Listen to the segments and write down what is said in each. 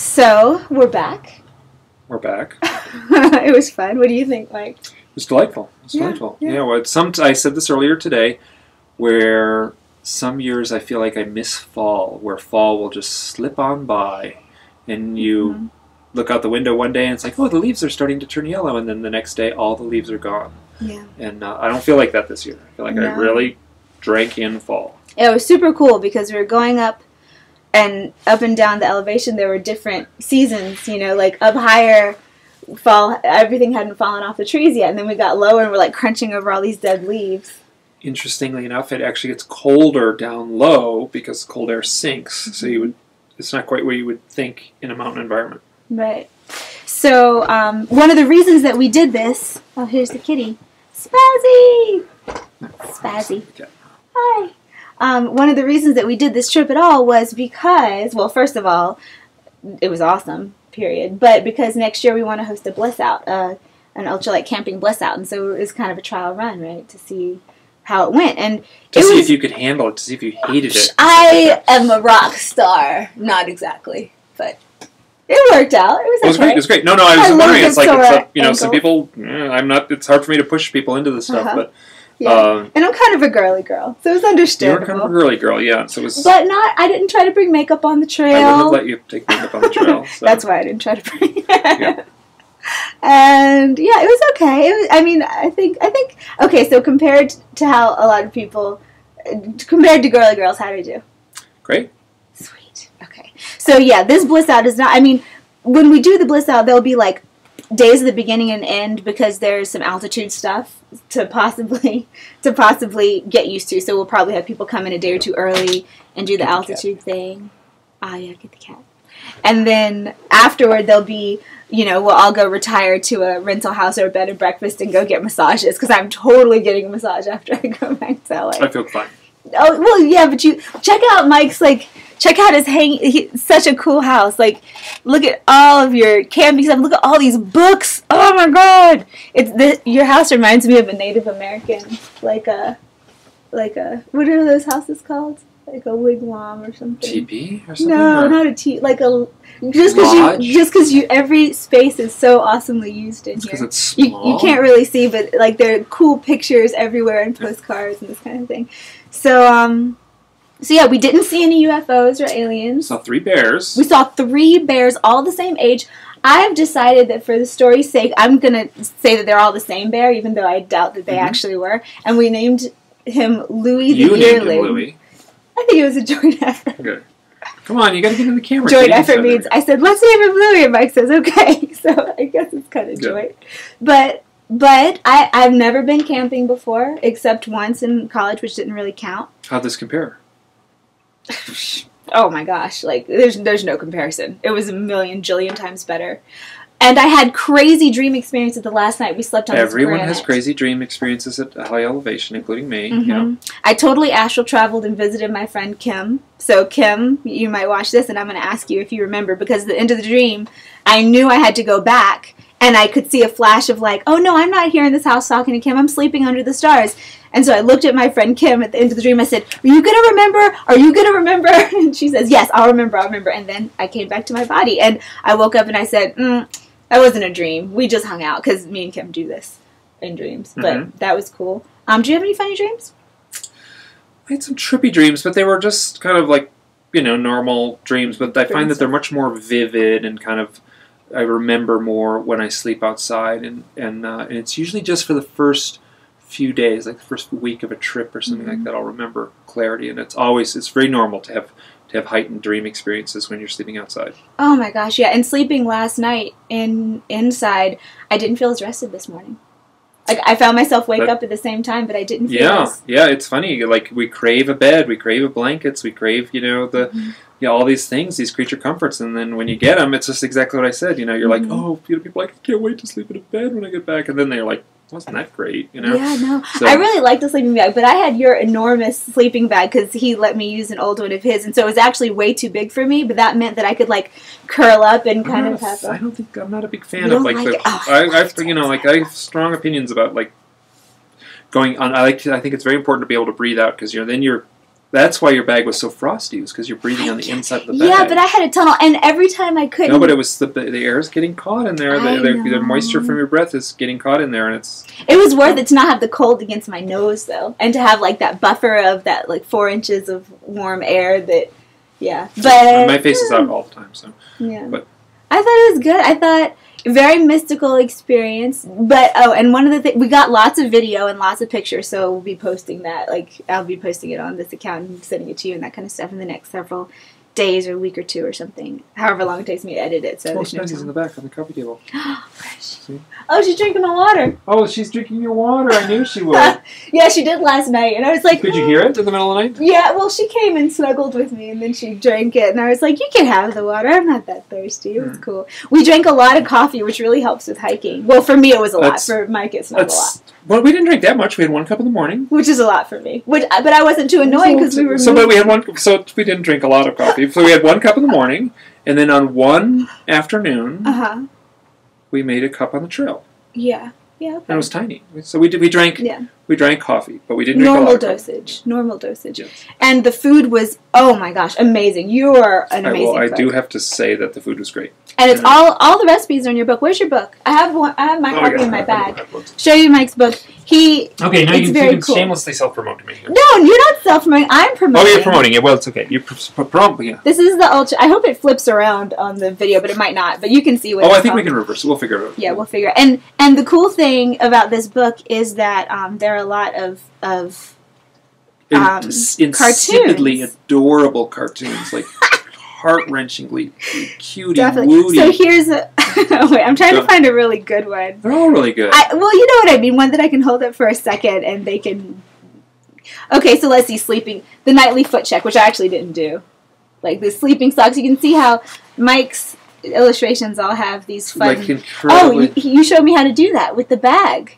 So, we're back. We're back. It was fun. What do you think, Mike? It was delightful. It was delightful. Yeah, well, I said this earlier today, where some years I feel like I miss fall, where fall will just slip on by, and you look out the window one day and it's like, oh, the leaves are starting to turn yellow, and then the next day all the leaves are gone. Yeah. And I don't feel like that this year. I feel like I really drank in fall. It was super cool because we were going up and down the elevation. There were different seasons, you know, like up higher, fall, everything hadn't fallen off the trees yet, and then we got lower and we're like crunching over all these dead leaves. Interestingly enough, it actually gets colder down low because cold air sinks. So it's not quite what you would think in a mountain environment. Right. So one of the reasons that we did this, oh, here's the kitty. Spazzy! Spazzy. Okay. Hi. One of the reasons that we did this trip at all was because, well, first of all, it was awesome, period. But because next year we want to host a Bliss Out, an Ultralight camping Bliss Out. And so it was kind of a trial run, right, to see how it went. And to see if you could handle it, to see if you hated it. I am a rock star. Not exactly, but it worked out. It was okay. Great. It was great. No, I was wondering. It's like, some people, I'm not, it's hard for me to push people into this stuff, but. Yeah. And I'm kind of a girly girl, so it was understandable. You were kind of a girly girl, yeah. So it was, but I didn't try to bring makeup on the trail. I wouldn't have let you take makeup on the trail. So. That's why I didn't try to bring it. Yeah. And, yeah, it was okay. I think, okay, so compared to how a lot of people, compared to girly girls, how did I do? Great. Sweet. Okay. So, yeah, this Bliss Out is not, when we do the Bliss Out, there'll be, like, days at the beginning and end because there's some altitude stuff to possibly get used to. So we'll probably have people come in a day or two early and do the altitude thing. Ah, yeah, get the cat. And then afterward there'll be, we'll all go retire to a rental house or a bed and breakfast and go get massages because I'm totally getting a massage after I go back to LA. I feel fine. Oh, well, yeah, but you check out Mike's, check out his such a cool house. Look at all of your camping stuff. Look at all these books. Oh my God! Your house reminds me of a Native American, like a what are those houses called? Like a wigwam or something. Teepee or something? No, not a teepee. Like a just because every space is so awesomely used in here. Because it's small. You can't really see, but there are cool pictures everywhere and postcards and this kind of thing. So yeah, we didn't see any UFOs or aliens. We saw 3 bears. We saw 3 bears, all the same age. I have decided that for the story's sake, I'm going to say that they're all the same bear, even though I doubt that they actually were. And we named him Louis the Yearling. You named him Louis. I think it was a joint effort. Okay. Come on, you got to get in the camera. Joint effort means, I said, let's name him Louis, and Mike says, okay. So I guess it's kind of joint. But I've never been camping before, except once in college, which didn't really count. How'd this compare? Oh my gosh, there's no comparison. It was a million jillion times better. And I had crazy dream experiences the last night we slept on this granite. Everyone has crazy dream experiences at high elevation, including me. Yeah. I totally astral traveled and visited my friend Kim. So Kim, you might watch this and I'm going to ask you if you remember, because at the end of the dream, I knew I had to go back. And I could see a flash of oh no, I'm not here in this house talking to Kim. I'm sleeping under the stars. And so I looked at my friend Kim at the end of the dream. I said, are you going to remember? Are you going to remember? And she says, yes, I'll remember. And then I came back to my body. And I woke up and I said, that wasn't a dream. We just hung out because me and Kim do this in dreams. But that was cool. Do you have any funny dreams? I had some trippy dreams, but they were just kind of normal dreams. But I find that they're much more vivid and kind of, I remember more when I sleep outside, and it's usually just for the first few days, like the first week of a trip or something like that. I'll remember clarity, and it's very normal to have heightened dream experiences when you're sleeping outside. Oh my gosh, yeah! And sleeping last night inside, I didn't feel as rested this morning. I found myself wake up at the same time, but I didn't feel Yeah, it's funny. We crave a bed, we crave blankets, we crave all these things, these creature comforts, and then when you get them, it's just exactly what I said. You're like, oh, people I can't wait to sleep in a bed when I get back, and then they're like, wasn't that great? Yeah, no. So, I really like the sleeping bag, but I had your enormous sleeping bag because he let me use an old one of his, and so it was actually way too big for me. But that meant that I could curl up and kind of have. I'm not a big fan of I have strong opinions about going on. I think it's very important to be able to breathe out because then you're That's why your bag was so frosty, was because you're breathing on the inside of the bag. Yeah, but I had a tunnel, and every time I couldn't... No, but it was the air is getting caught in there. The moisture from your breath is getting caught in there, and it's... It was worth it to not have the cold against my nose, though, and to have, like, that buffer of that, like, 4 inches of warm air that... Yeah, but... My face is out all the time, so... Yeah. But I thought it was good. I thought... Very mystical experience, but and one of the things, we got lots of video and lots of pictures, so we'll be posting that. Like, I'll be posting it on this account and sending it to you and that kind of stuff in the next several days or a week or two or something, however long it takes me to edit it. So there's no in the back on the coffee table. Oh, she's drinking my water. Oh, she's drinking your water. I knew she would. Yeah, she did last night, and I was like, could you hear it in the middle of the night? Yeah, well, she came and snuggled with me, and then she drank it, and I was like, you can have the water. I'm not that thirsty. It was cool. We drank a lot of coffee, which really helps with hiking. Well, for me, it was a lot. For Mike, it's not a lot. Well, we didn't drink that much. We had 1 cup in the morning, which is a lot for me. But I wasn't too annoying because we were. But we had one. So we didn't drink a lot of coffee. So we had 1 cup in the morning, and then on one afternoon, we made a cup on the trail. Yeah. Yeah. Okay. And it was tiny. So we drank. Yeah. We drank coffee, but we didn't drink a lot of coffee. Normal dosage. Yes. And the food was, oh my gosh, amazing. You are an amazing cook. I do have to say that the food was great. And it's all the recipes are in your book. Where's your book? I have my copy in my bag. Show you Mike's book. Okay, now you can shamelessly self-promote to me here. No, you're not self-promoting. I'm promoting. Oh, you're promoting it. Well, it's okay. You're promoting it. This is the Ultra. I hope it flips around on the video, but it might not. But you can see what. Oh, I think we can reverse it. We'll figure it out. Yeah, we'll figure it. And the cool thing about this book is that there are a lot of insipidly adorable cartoons, like heart-wrenchingly cute, woody. So here's a... Wait, I'm trying to find a really good one. They're all really good. Well, you know what I mean. One that I can hold up for a second and they can... Okay, so let's see. Sleeping. The nightly foot check, which I actually didn't do. Like the sleeping socks. You can see how Mike's illustrations all have these fun... Like incredibly... Oh, you showed me how to do that with the bag.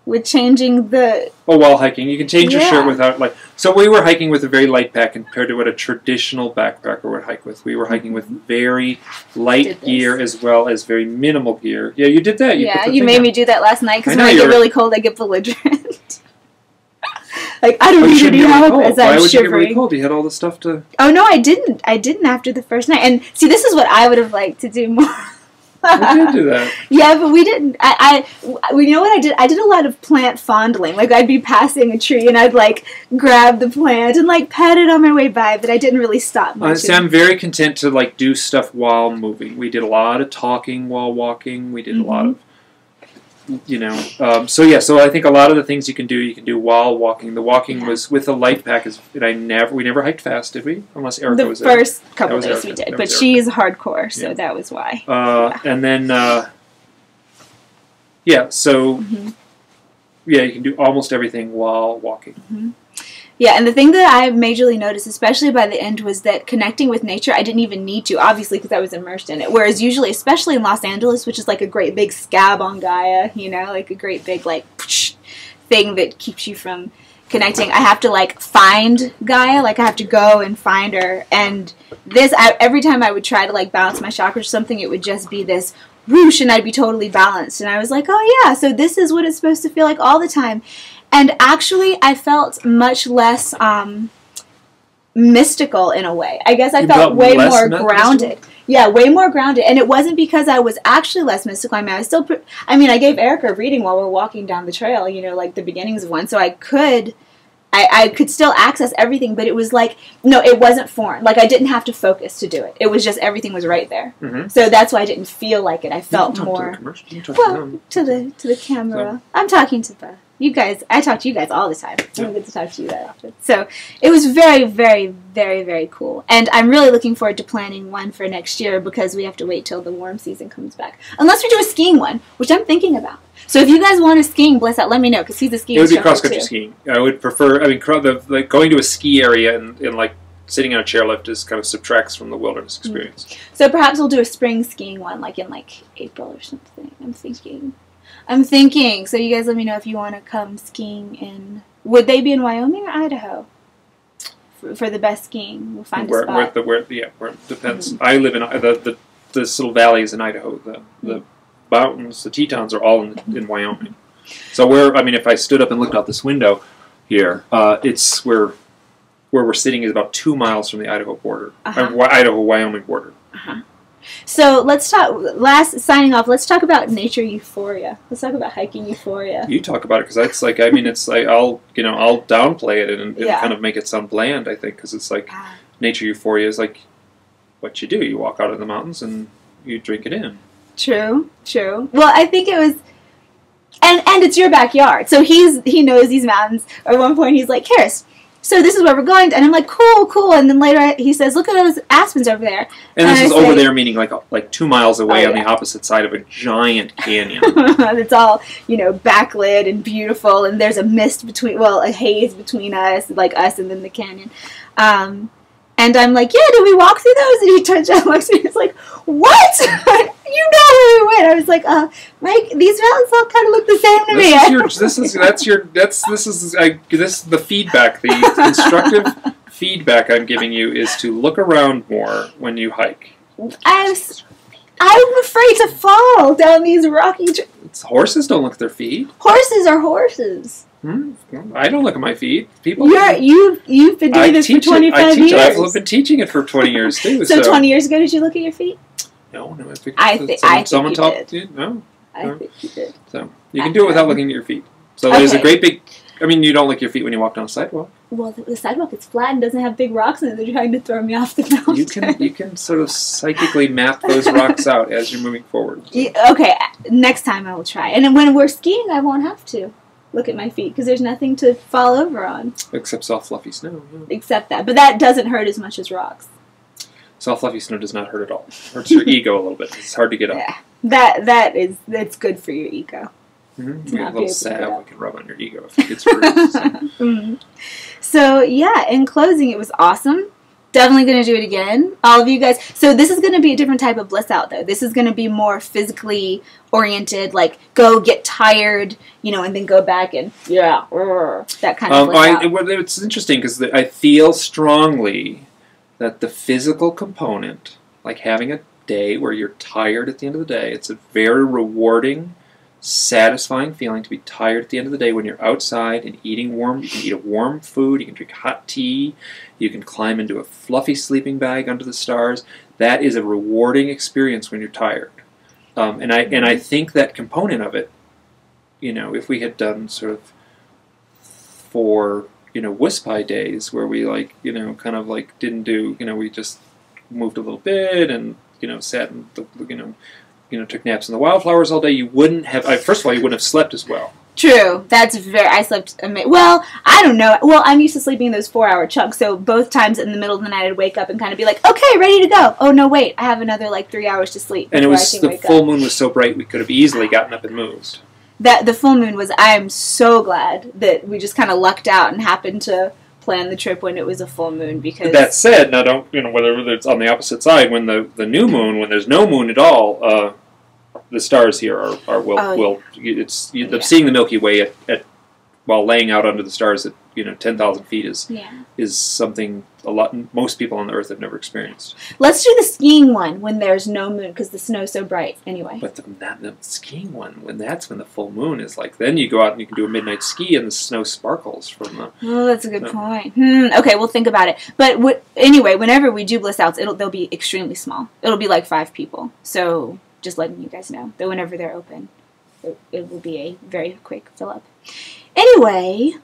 With changing the... Oh, while hiking. You can change your shirt without, like... So we were hiking with a very light pack compared to what a traditional backpacker would hike with. We were hiking with very light gear as well as very minimal gear. Yeah, you did that. You made me do that last night because when I get really cold, I get belligerent. Like, I don't need any help as I'm shivering. Why would you get really cold? You had all the stuff to... Oh, no, I didn't. I didn't after the first night. And, see, this is what I would have liked to do more. We did do that. Yeah, but we didn't. You know what I did? I did a lot of plant fondling. Like, I'd be passing a tree and I'd, like, grab the plant and, like, pet it on my way by, but I didn't really stop much. Honestly, I'm very content to, like, do stuff while moving. We did a lot of talking while walking. We did a lot of, so I think a lot of the things you can do while walking. The walking was with a light pack. We never hiked fast, did we? Unless Erica was there. The first couple days we did, but she's hardcore, so that was why. And then, you can do almost everything while walking. Mm-hmm. Yeah, and the thing that I majorly noticed, especially by the end, was that connecting with nature, I didn't even need to, obviously, because I was immersed in it. Whereas usually, especially in Los Angeles, which is like a great big scab on Gaia, like a great big, like, thing that keeps you from connecting. I have to, like, find Gaia. Like, I have to go and find her. And this, every time I would try to, like, balance my chakras or something, it would just be this whoosh, and I'd be totally balanced. And I was like, oh, yeah, so this is what it's supposed to feel like all the time. And actually, I felt much less mystical in a way. I guess I felt way more grounded. Yeah, way more grounded. And it wasn't because I was actually less mystical. I mean, I gave Erica a reading while we're walking down the trail, like the beginnings of one. So I could still access everything, but it was like, no, it wasn't foreign. Like, I didn't have to focus to do it. It was just everything was right there. Mm-hmm. So that's why I didn't feel like it. I felt more... To the camera. So. I'm talking to you guys. I talk to you guys all the time. I don't get to talk to you that often. So it was very, very, very, very cool. And I'm really looking forward to planning one for next year because we have to wait till the warm season comes back. Unless we do a skiing one, which I'm thinking about. So if you guys want a skiing Bliss Out, let me know because he's a skiing instructor. It would be cross-country skiing. I would prefer, going to a ski area and like sitting on a chairlift is kind of subtracts from the wilderness experience. Mm-hmm. So perhaps we'll do a spring skiing one like in like April or something. I'm thinking. So you guys let me know if you want to come skiing in. Would they be in Wyoming or Idaho? For the best skiing, we'll find a spot. Where it depends. Mm-hmm. I live in this little valley is in Idaho. The mountains, the Tetons are all in Wyoming. So if I stood up and looked out this window here, we're where we're sitting is about 2 miles from the Idaho border, Idaho-Wyoming border. So let's talk. Signing off. Let's talk about nature euphoria. Let's talk about hiking euphoria. You talk about it because it's like it's like I'll downplay it and kind of make it sound bland. I think because it's like nature euphoria is like what you do. You walk out in the mountains and you drink it in. True. Well, I think it was, and it's your backyard, so he knows these mountains. At one point, he's like, Charis, so this is where we're going, and I'm like, cool. And then later he says, look at those aspens over there. And this is over there, meaning like 2 miles away on the opposite side of a giant canyon. It's all backlit and beautiful, and there's a mist a haze between us, like us and then the canyon. And I'm like, yeah, did we walk through those? And he turns around and looks at me and he's like, what? You know where we went. I was like, Mike, these mountains all kind of look the same to me. This is the feedback, the constructive feedback I'm giving you is to look around more when you hike. I'm afraid to fall down these rocky... Horses don't look at their feet. Horses are horses. I don't look at my feet. People. You've been doing this for 25 years. I've been teaching it for 20 years too. So 20 years ago, did you look at your feet? No. I think you did. No. I think you did. So you can do it without looking at your feet. So there's a great big. I mean, you don't lick your feet when you walk down a sidewalk. Well, the sidewalk is flat and doesn't have big rocks in it. They're trying to throw me off the mountain. You can sort of psychically map those rocks out as you're moving forward. So. Okay, next time I will try. And when we're skiing, I won't have to look at my feet because there's nothing to fall over on. Except soft, fluffy snow. Yeah. Except that. But that doesn't hurt as much as rocks. Soft, fluffy snow does not hurt at all. It hurts your ego a little bit. It's hard to get up. Yeah, that's good for your ego. Mm-hmm. You get a little salve we can rub on your ego if it gets bruised. So, yeah, in closing, it was awesome. Definitely going to do it again. All of you guys. So this is going to be a different type of Bliss Out, though. This is going to be more physically oriented, like go get tired, and then go back and, that kind of Bliss Out. It's interesting because I feel strongly that the physical component, like having a day where you're tired at the end of the day, it's a very rewarding, satisfying feeling to be tired at the end of the day when you're outside and eating warm. You can eat a warm food, you can drink hot tea, you can climb into a fluffy sleeping bag under the stars. That is a rewarding experience when you're tired. And I think that component of it, if we had done sort of 4 Wispy days where we kind of didn't do, we just moved a little bit and, sat and, took naps in the wildflowers all day, you wouldn't have, first of all, you wouldn't have slept as well. True. I slept, well, I don't know. Well, I'm used to sleeping in those 4-hour chunks, so both times in the middle of the night I'd wake up and kind of be like, okay, ready to go. Oh, no, wait, I have another 3 hours to sleep. And the full moon was so bright we could have easily gotten up and moved. The full moon was, I am so glad that we just kind of lucked out and happened to plan the trip when it was a full moon because... That said, now don't, whether it's on the opposite side, when the new moon, when there's no moon at all, the stars here seeing the Milky Way at while laying out under the stars at 10,000 feet is something most people on the Earth have never experienced. Let's do the skiing one when there's no moon because the snow's so bright anyway. But the skiing one, that's when the full moon is then you go out and you can do a midnight ski and the snow sparkles from the... Oh, that's a good point. Okay, we'll think about it. But anyway, whenever we do Bliss Outs, they'll be extremely small. It'll be 5 people. So just letting you guys know that whenever they're open, it will be a very quick fill up. Anyway,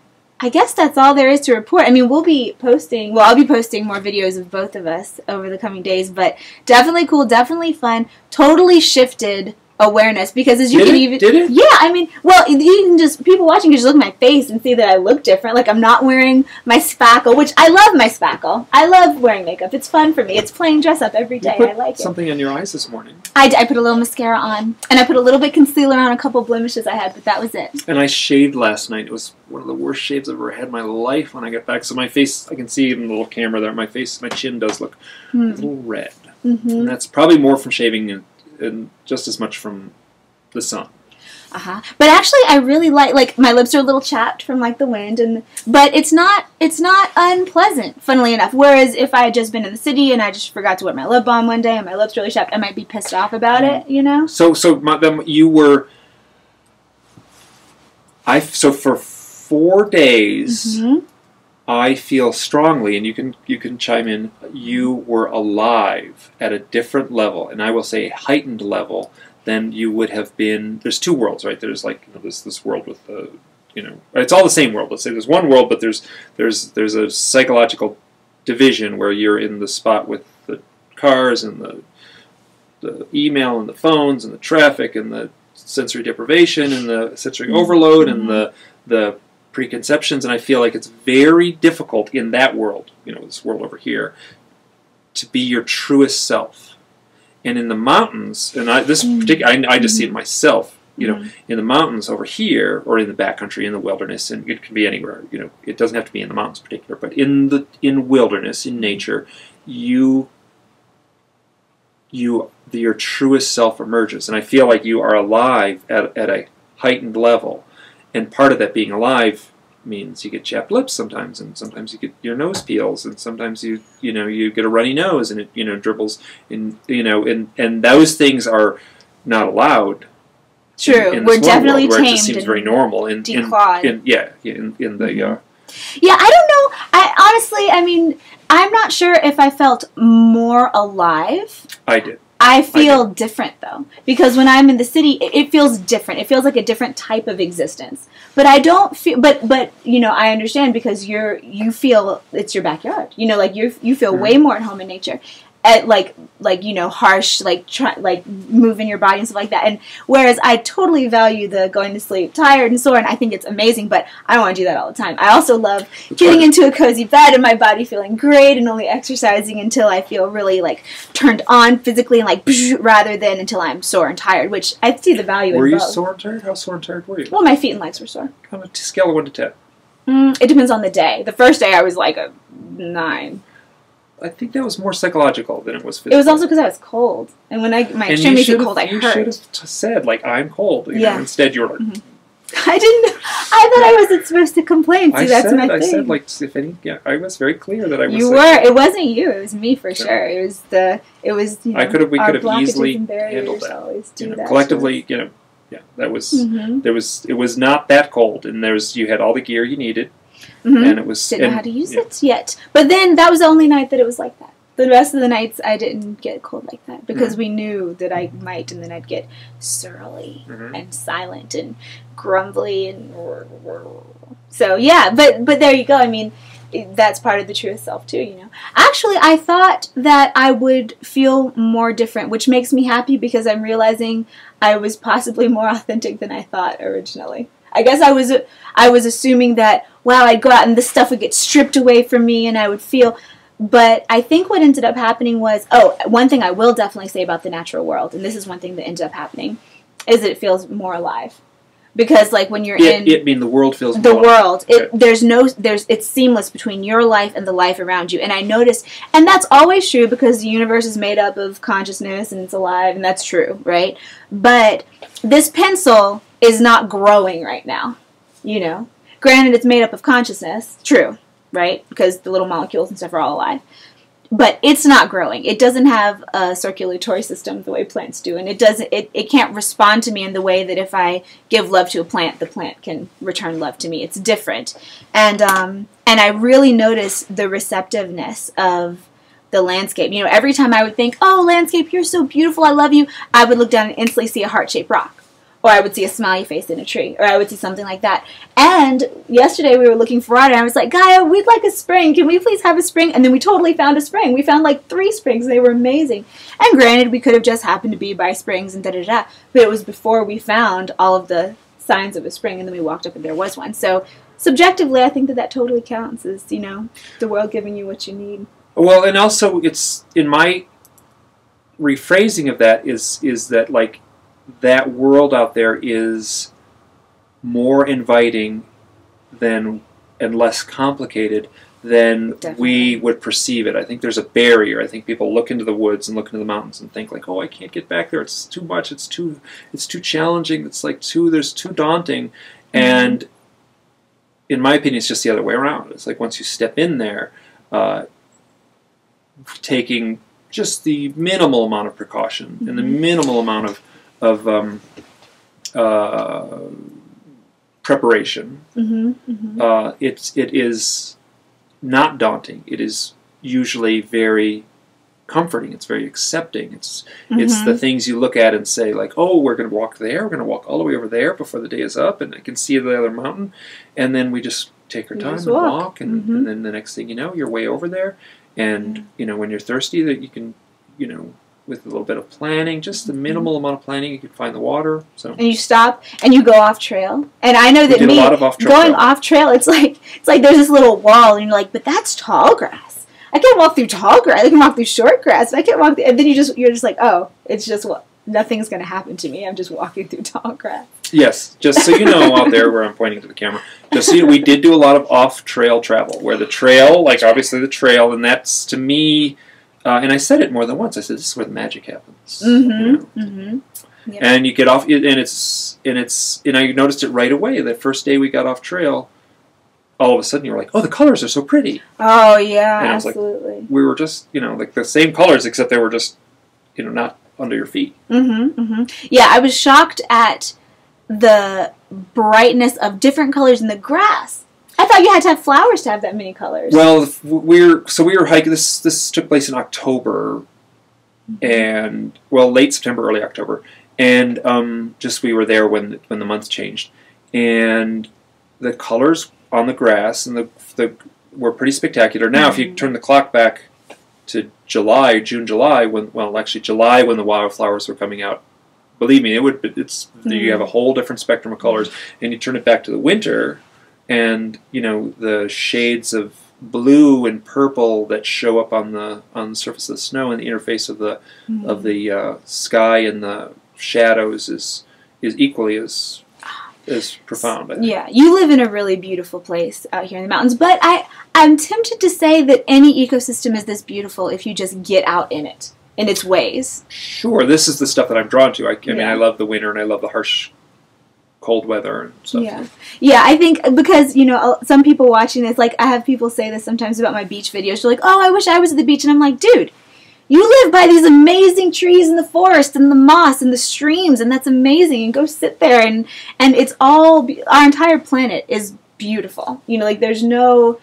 I guess that's all there is to report. I'll be posting more videos of both of us over the coming days, but definitely cool, definitely fun, totally shifted awareness because as you can even... Did it? Yeah, you can just... People watching can just look at my face and see that I look different. I'm not wearing my spackle, which I love my spackle. I love wearing makeup. It's fun for me. It's playing dress up every day. I like it. Something on your eyes this morning. I put a little mascara on, and I put a little bit concealer on a couple blemishes I had, but that was it. And I shaved last night. It was one of the worst shaves I've ever had in my life when I got back. So my face, I can see in the little camera there, my chin does look a little red. Mm-hmm. And that's probably more from shaving and just as much from the sun. But actually, I really like my lips are a little chapped from the wind, but it's not unpleasant. Funnily enough, whereas if I had just been in the city and I just forgot to wear my lip balm one day and my lips really chapped, I might be pissed off about it. So you were. So for 4 days, I feel strongly, and you can chime in, you were alive at a different level, and I will say a heightened level than you would have been. There's two worlds, right? There's like this world with the, it's all the same world. Let's say there's one world, but there's a psychological division where you're in the spot with the cars and the email and the phones and the traffic and the sensory deprivation and the sensory overload and the preconceptions, and I feel like it's very difficult in that world, this world over here, to be your truest self. And in the mountains, and I just see it myself, in the mountains over here, or in the backcountry, in the wilderness, and it can be anywhere, it doesn't have to be in the mountains in particular, but in wilderness, in nature, your truest self emerges, and I feel like you are alive at a heightened level. And part of that being alive means you get chapped lips sometimes, and sometimes you get your nose peels, and sometimes you get a runny nose, and it dribbles, and and those things are not allowed. True, in we're definitely world, where tamed. It just seems very normal. In the Yeah, I don't know. I honestly, I'm not sure if I felt more alive. I did. I feel different though, because when I'm in the city, it feels different. It feels like a different type of existence. But I don't feel. But I understand, because you feel it's your backyard. Like you feel way more at home in nature. At harsh, moving your body and stuff like that. And whereas I totally value the going to sleep tired and sore, and I think it's amazing, but I don't want to do that all the time. I also love getting into a cozy bed and my body feeling great, and only exercising until I feel really turned on physically, and rather than until I'm sore and tired, which I see the value in both. Were you sore and tired? How sore and tired were you? Well, my feet and legs were sore. On a scale of 1 to 10? It depends on the day. The first day I was like a 9. I think that was more psychological than it was physical. It was also because I was cold, and when my extremities get cold, I hurt. You should have said I'm cold. Instead, you were like. I didn't. I thought I wasn't supposed to complain. See, that's my thing. I said I was very clear that I was. You were. It wasn't you. It was me for sure. It was We could have easily handled that. Collectively, that was. It was not that cold, and you had all the gear you needed. And it was didn't know how to use it yet. But then that was the only night that it was like that. The rest of the nights I didn't get cold like that, because we knew that I might, and then I'd get surly and silent and grumbly and so yeah. But there you go. That's part of the truest self too. Actually, I thought that I would feel more different, which makes me happy, because I'm realizing I was possibly more authentic than I thought originally. I guess I was assuming that, wow, I'd go out and this stuff would get stripped away from me and I would feel, but I think what ended up happening was, one thing I will definitely say about the natural world, and this is one thing that ended up happening, is that it feels more alive. Because when you're the world feels more alive. It's seamless between your life and the life around you. And I noticed, and that's always true, because the universe is made up of consciousness and it's alive, and that's true, right? But this pencil is not growing right now, Granted, it's made up of consciousness, true, right? Because the little molecules and stuff are all alive. But it's not growing. It doesn't have a circulatory system the way plants do, and it can't respond to me in the way that if I give love to a plant, the plant can return love to me. It's different. And I really notice the receptiveness of the landscape. Every time I would think, oh, landscape, you're so beautiful, I love you, I would look down and instantly see a heart-shaped rock. Or I would see a smiley face in a tree. Or I would see something like that. And yesterday we were looking for water, and I was like, Gaia, we'd like a spring. Can we please have a spring? And then we totally found a spring. We found 3 springs. They were amazing. And granted, we could have just happened to be by springs and da-da-da. But it was before we found all of the signs of a spring, and then we walked up and there was one. So subjectively, I think that totally counts as, the world giving you what you need. Well, and also it's, in my rephrasing of that is that that world out there is more inviting and less complicated than we would perceive it. I think there's a barrier. I think people look into the woods and look into the mountains and think oh, I can't get back there. It's too much. It's too challenging. It's too daunting. And in my opinion, it's just the other way around. It's once you step in there, taking just the minimal amount of precaution and the minimal amount of preparation. It is not daunting. It is usually very comforting. It's very accepting. It's the things you look at and say, like, oh, we're going to walk there. We're going to walk all the way over there before the day is up, and I can see the other mountain. And then we just take our time and walk, and then the next thing you know, you're way over there. And, you know, when you're thirsty, that you can, you know, with a little bit of planning, just a minimal amount of planning, you can find the water. So. And you stop and you go off trail. And I know that a lot of going off trail, it's like there's this little wall, and you're like, but that's tall grass. I can't walk through tall grass. I can walk through short grass. I can't walk. And then you're just like, oh, it's just nothing's going to happen to me. I'm just walking through tall grass. Yes, just so you know out there where I'm pointing to the camera, just so you know, we did do a lot of off-trail travel, where the trail, like obviously the trail, and that's to me, and I said it more than once. I said this is where the magic happens. Mm-hmm. You know? Yep. And you get off, and I noticed it right away. The first day we got off trail. All of a sudden, you were like, "Oh, the colors are so pretty." Oh yeah, and absolutely. Like, we were just, you know, like the same colors, except they were just, you know, not under your feet. Yeah, I was shocked at the brightness of different colors in the grass. I thought you had to have flowers to have that many colors. Well, we were hiking. This took place in October, and late September, early October, and just we were there when the month changed, and the colors on the grass and the were pretty spectacular. Now, if you turn the clock back to June, July, when the wildflowers were coming out, believe me, you have a whole different spectrum of colors. And you turn it back to the winter, and you know the shades of blue and purple that show up on the surface of the snow and the interface of the sky and the shadows is equally as profound. I think. Yeah, you live in a really beautiful place out here in the mountains, but I'm tempted to say that any ecosystem is this beautiful if you just get out in its ways. Sure, this is the stuff that I'm drawn to. I mean, I love the winter and I love the harsh, cold weather and stuff. Yeah, I think because, you know, some people watching this, like I have people say this sometimes about my beach videos. They're like, oh, I wish I was at the beach, and I'm like, dude, you live by these amazing trees in the forest and the moss and the streams, and that's amazing. And go sit there, and it's all, our entire planet is beautiful. You know, like there's no,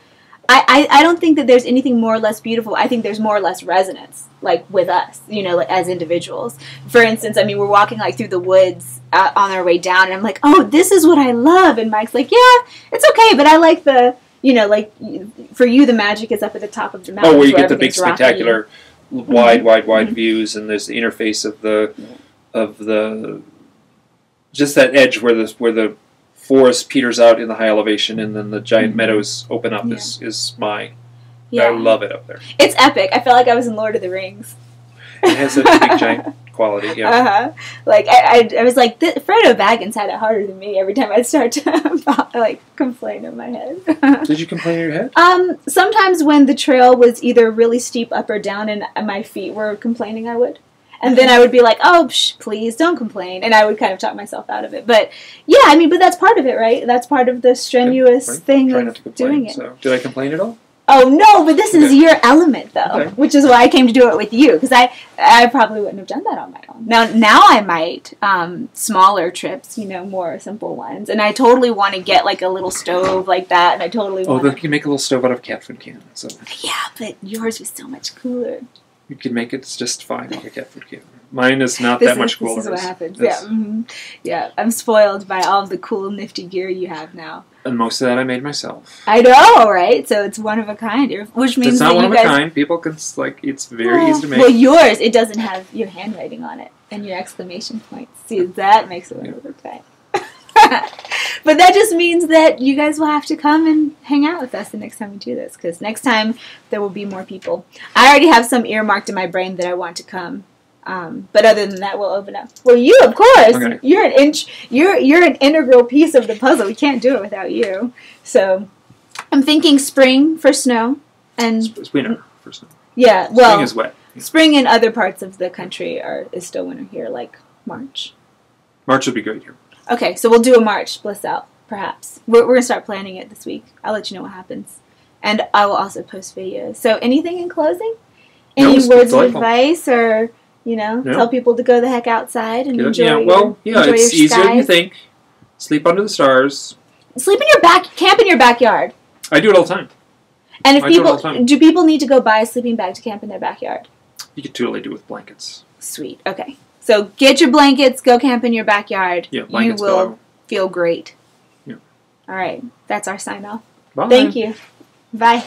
I don't think that there's anything more or less beautiful. I think there's more or less resonance, like with us, you know, like as individuals. For instance, I mean, we're walking like through the woods on our way down, and I'm like, oh, this is what I love. And Mike's like, yeah, it's okay, but I like the, you know, like for you, the magic is up at the top of the mountain. Oh, where you get the big spectacular wide views, and there's the interface of the just that edge where the forest peters out in the high elevation, and then the giant meadows open up is I love it up there. It's epic. I felt like I was in Lord of the Rings. It has such a big giant quality. Yeah. Like I was like, Frodo Baggins had it harder than me every time I'd start to like complain in my head. Did you complain in your head? Sometimes when the trail was either really steep up or down and my feet were complaining, I would. And then I would be like, oh, please don't complain. And I would kind of talk myself out of it. But yeah, I mean, but that's part of it, right? That's part of the strenuous thing of doing it. So, did I complain at all? Oh, no, but this is your element, though, which is why I came to do it with you, because I probably wouldn't have done that on my own. Now I might, smaller trips, you know, more simple ones, and I totally want to get, like, a little stove like that, and I totally want to... Oh, you can make a little stove out of cat food can. So. Yeah, but yours was so much cooler. You can make it just fine like a cat food can. Mine is not that much cooler. This is what happens. Yeah, I'm spoiled by all of the cool, nifty gear you have now. And most of that I made myself. I know, right? So it's one of a kind, which means it's not one of a kind. People can it's very easy to make. Well, yours, it doesn't have your handwriting on it and your exclamation points. See, that makes it one of a kind. But that just means that you guys will have to come and hang out with us the next time we do this, because next time there will be more people. I already have some earmarked in my brain that I want to come. But other than that, we'll open up. Well, you, of course. Okay. You're an integral piece of the puzzle. We can't do it without you. So, I'm thinking spring for snow, and winter for snow. Yeah, well, spring is wet. Yeah. Spring in other parts of the country is still winter here, like March. March would be great here. Okay, so we'll do a March Bliss Out, perhaps. We're gonna start planning it this week. I'll let you know what happens, and I will also post videos. So, anything in closing? Any words of advice or? You know, tell people to go the heck outside and enjoy. Enjoy it's easier than you think. Sleep under the stars. Sleep in your camp in your backyard. I do it all the time. And if I do it all the time. do people need to go buy a sleeping bag to camp in their backyard? You could totally do it with blankets. Sweet. Okay. So get your blankets, go camp in your backyard. Yeah, blankets. You will feel great. Yeah. All right. That's our sign off. Bye. Thank you. Bye.